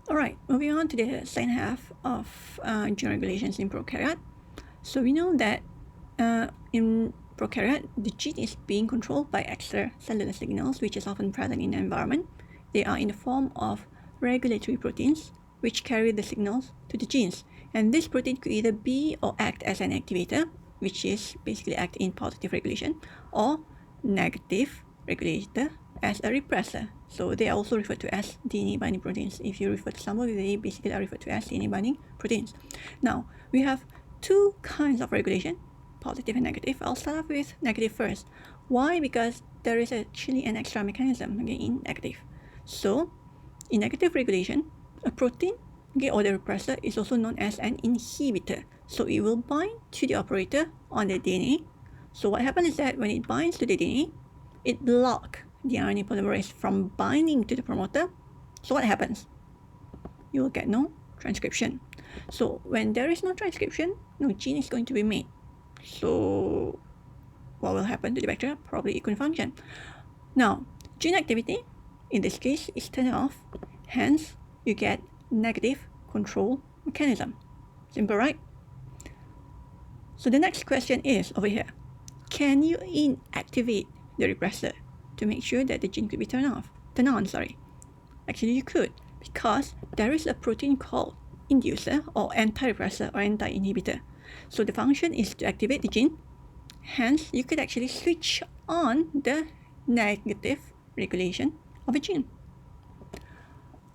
Alright, moving on to the second half of gene regulations in prokaryote. So we know that in prokaryote, the gene is being controlled by extracellular signals, which is often present in the environment. They are in the form of regulatory proteins, which carry the signals to the genes. And this protein could either be or act as an activator, which is basically act in positive regulation, or negative regulator as a repressor. So they are also referred to as DNA binding proteins. If you refer to some of them, they basically are referred to as DNA binding proteins. Now, we have two kinds of regulation, positive and negative. I'll start off with negative first. Why? Because there is actually an extra mechanism in negative. So, in negative regulation, a protein or the repressor is also known as an inhibitor. So it will bind to the operator on the DNA. So what happens is that when it binds to the DNA, it blocks the RNA polymerase from binding to the promoter. So what happens? You will get no transcription. So when there is no transcription, no gene is going to be made. So what will happen to the bacteria? Probably it couldn't function. Now, gene activity, in this case, is turned off. Hence, you get negative control mechanism. Simple, right? So the next question is over here. Can you inactivate the repressor to make sure that the gene could be turned on? Actually, you could, because there is a protein called inducer or anti-repressor or anti-inhibitor. So the function is to activate the gene. Hence, you could actually switch on the negative regulation of a gene.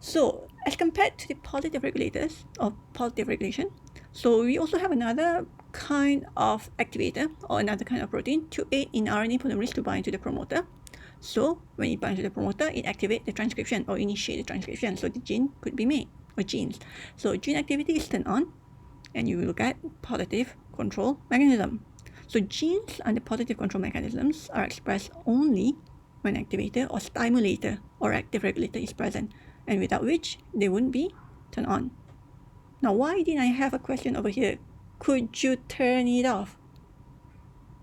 So as compared to the positive regulators or positive regulation, so we also have another kind of activator or another kind of protein to aid in RNA polymerase to bind to the promoter. So when it binds to the promoter, it activates the transcription or initiate the transcription. So the gene could be made, or genes. So gene activity is turned on, and you will get positive control mechanism. So genes under positive control mechanisms are expressed only when activator or stimulator or active regulator is present, and without which they wouldn't be turned on. Now, why didn't I have a question over here? Could you turn it off?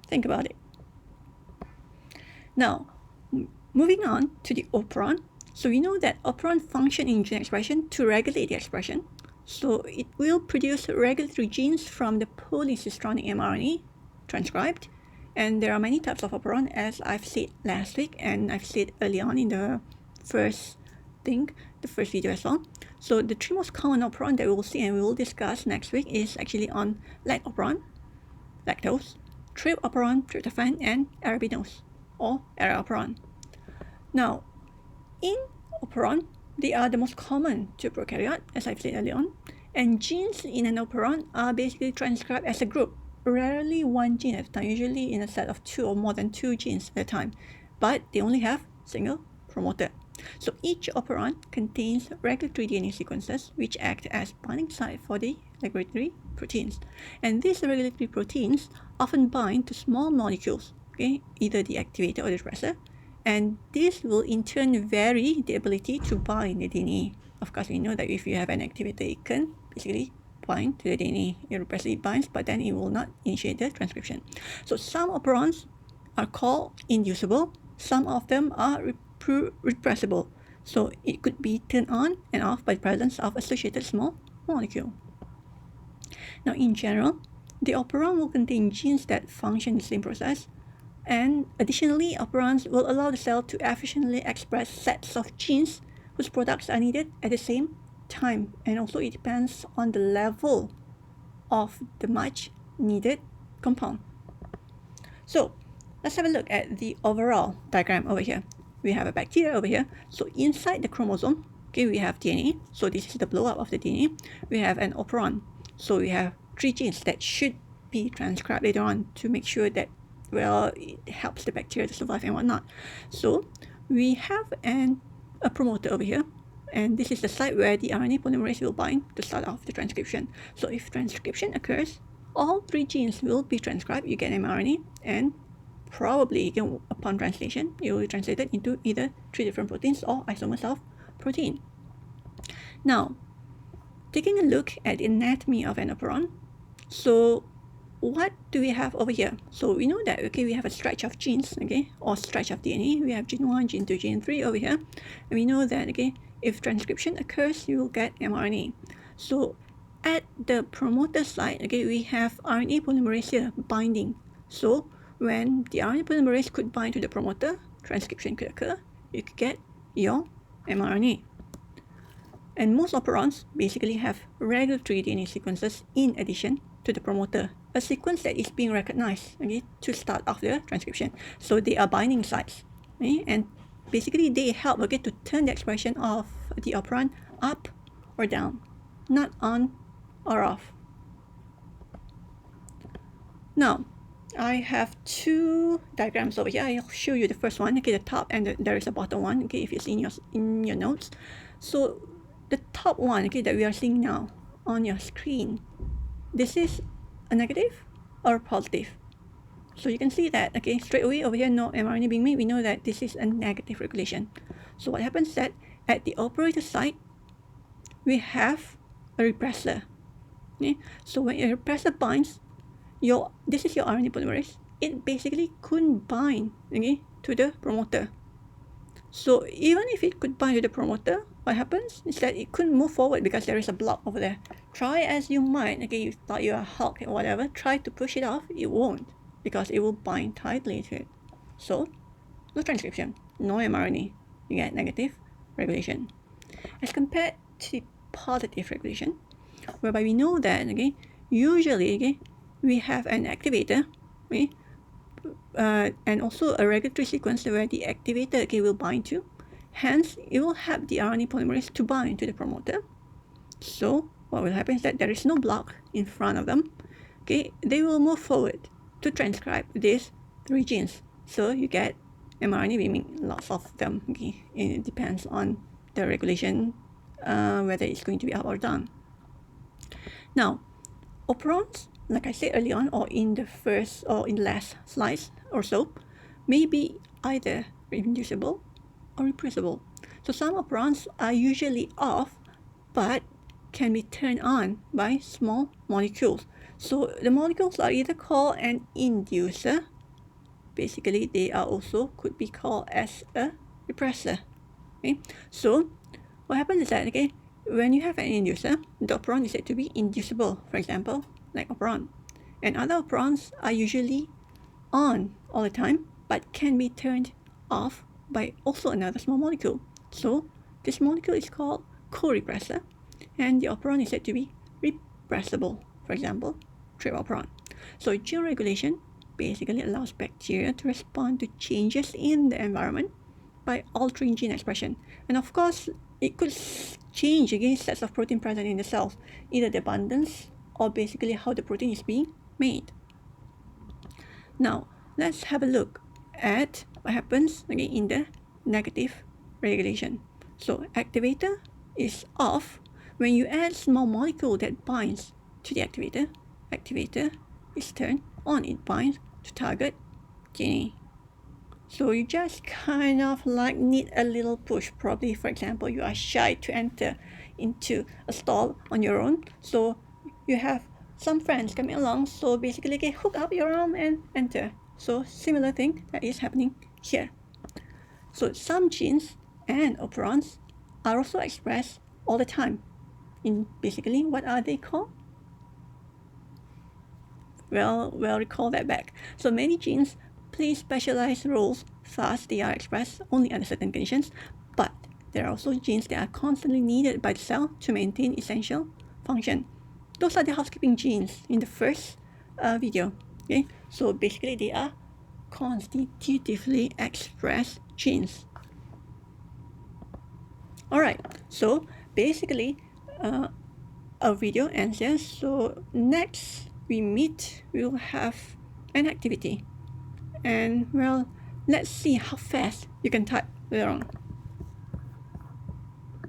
Think about it. Now, moving on to the operon. So we know that operon function in gene expression to regulate the expression. So it will produce regulatory genes from the polycistronic mRNA transcribed. And there are many types of operon, as I've said last week and I've said early on in the first video as well. So the three most common operon that we will see and we will discuss next week is actually on lac operon, lactose, trip operon, tryptophan, and arabinose or operon. Now, in operon, they are the most common to prokaryote, as I've said earlier on, and genes in an operon are basically transcribed as a group, rarely one gene at a time, usually in a set of two or more than two genes at a time, but they only have single promoter. So each operon contains regulatory DNA sequences which act as binding site for the regulatory proteins. And these regulatory proteins often bind to small molecules, either the activator or the repressor, and this will in turn vary the ability to bind the DNA. Of course, we know that if you have an activator, it can basically bind to the DNA. Your repressor binds, but then it will not initiate the transcription. So some operons are called inducible. Some of them are repressible. So it could be turned on and off by the presence of associated small molecule. Now, in general, the operon will contain genes that function the same process. And additionally, operons will allow the cell to efficiently express sets of genes whose products are needed at the same time. And also it depends on the level of the much needed compound. So let's have a look at the overall diagram over here. We have a bacteria over here. So inside the chromosome, we have DNA. So this is the blow up of the DNA. We have an operon. So we have three genes that should be transcribed later on to make sure that, well, it helps the bacteria to survive and whatnot. So we have a promoter over here, and this is the site where the RNA polymerase will bind to start off the transcription. So if transcription occurs, all three genes will be transcribed. You get mRNA, and probably upon translation, it will be translated into either three different proteins or isomers of protein. Now, taking a look at the anatomy of an operon. So what do we have over here? So we know that, we have a stretch of genes, or stretch of DNA. We have gene 1, gene 2, gene 3 over here. And we know that, if transcription occurs, you will get mRNA. So at the promoter site, okay, we have RNA polymerase here binding. So when the RNA polymerase could bind to the promoter, transcription could occur. You could get your mRNA. And most operons basically have regulatory DNA sequences in addition to the promoter, a sequence that is being recognized, okay, to start off the transcription. So they are binding sites, okay, and basically they help, okay, to turn the expression of the operon up or down, not on or off. Now, I have two diagrams over here. I'll show you the first one, okay, the top, and there is a bottom one, okay, if it's in your notes. So the top one, okay, that we are seeing now on your screen, this is a negative or positive. So you can see that, okay, straight away over here, no mRNA being made. We know that this is a negative regulation. So what happens is that at the operator site, we have a repressor. Okay? So when a repressor binds, this is your RNA polymerase. It basically couldn't bind, okay, to the promoter. So even if it could bind to the promoter, what happens is that it couldn't move forward because there is a block over there. Try as you might, okay, you thought you're a Hulk or whatever, try to push it off, it won't, because it will bind tightly to it. So no transcription, no mRNA, you get negative regulation. As compared to positive regulation, whereby we know that, okay, usually, okay, we have an activator, okay, and also a regulatory sequence where the activator, okay, will bind to. Hence, it will help the RNA polymerase to bind to the promoter. So what will happen is that there is no block in front of them. Okay, they will move forward to transcribe these three genes. So you get mRNA beaming, lots of them. Okay, it depends on the regulation, whether it's going to be up or down. Now, operons, like I said earlier on, or in the first or in the last slides or so, may be either inducible or repressible. So some operons are usually off, but can be turned on by small molecules. So the molecules are either called an inducer. Basically, they are also could be called as a repressor. Okay, so what happens is that, okay, when you have an inducer, the operon is said to be inducible, for example, like operon. And other operons are usually on all the time, but can be turned off by also another small molecule. So this molecule is called co-repressor, and the operon is said to be repressible, for example, operon. So gene regulation basically allows bacteria to respond to changes in the environment by altering gene expression. And of course, it could change against sets of protein present in the cells, either the abundance or basically how the protein is being made. Now, let's have a look at what happens again in the negative regulation. So activator is off. When you add small molecule that binds to the activator, activator is turned on. It binds to target DNA. So you just kind of like need a little push. Probably, for example, you are shy to enter into a stall on your own. So you have some friends coming along. So basically, okay, hook up your arm and enter. So similar thing that is happening here. So some genes and operons are also expressed all the time. In basically, what are they called? Well, recall that back. So many genes play specialized roles, thus they are expressed only under certain conditions, but there are also genes that are constantly needed by the cell to maintain essential function. Those are the housekeeping genes in the first video. Okay, so basically they are constitutively expressed genes. Alright, so basically our video ends here. So next we meet, we will have an activity. And well, let's see how fast you can type later on.